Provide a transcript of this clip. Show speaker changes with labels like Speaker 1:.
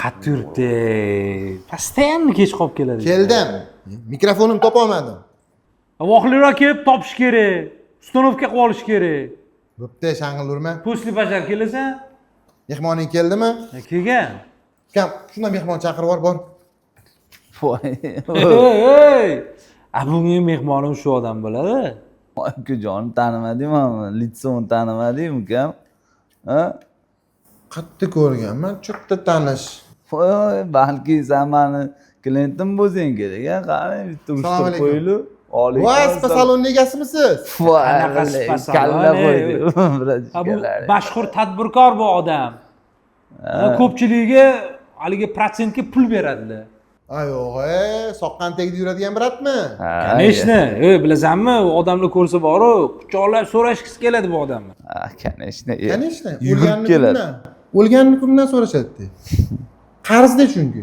Speaker 1: Qattiq yuribdi. Постоянно kech qolib keladi.
Speaker 2: Keldim. Mikrofonim topolmadim.
Speaker 1: Vaqtliroq kelib topish kerak. Ustanovka qilib olish kerak.
Speaker 2: Bo'pti, shang'illurma.
Speaker 1: После bashar kelasan?
Speaker 2: Mehmoning keldimi?
Speaker 1: Kelgan.
Speaker 2: Kam, shundan mehmon chaqirib bor.
Speaker 3: Voy.
Speaker 1: Hey! Bugun mehmonim shu odam bo'ladi.
Speaker 3: Ukajonim tanimadingmi? Litsoni tanimadingmi ukam? Ha?
Speaker 2: Qattiq ko'rganman, cho'qqa tanish.
Speaker 3: Voy, balki sen meni klientim bo'lsang kerak-a? Qani bitta
Speaker 2: Assalomu
Speaker 3: usta
Speaker 2: alaykum.
Speaker 3: qo'yilib.
Speaker 2: Voy, spa saloni egasimisiz?
Speaker 3: Voy,
Speaker 1: Qanaqa spa saloni?
Speaker 3: kalla qo'ydi.
Speaker 1: Bu mashhur tadbirkor bu odam. Ko'pchiligiga haligi protsentga pul beradilar.
Speaker 2: Ay yo'q, soqqan tegdi yuradigan biratmi?
Speaker 1: Конечно, bilasanmi, u odamni ko'rsa boru, quchoqlab so'rashgisi keladi bu odamni.
Speaker 3: Ha, конечно.
Speaker 2: Kanishni,
Speaker 3: Yugurib keladi.
Speaker 2: o'lganni kundan so'rashadi. Qarzda chunki.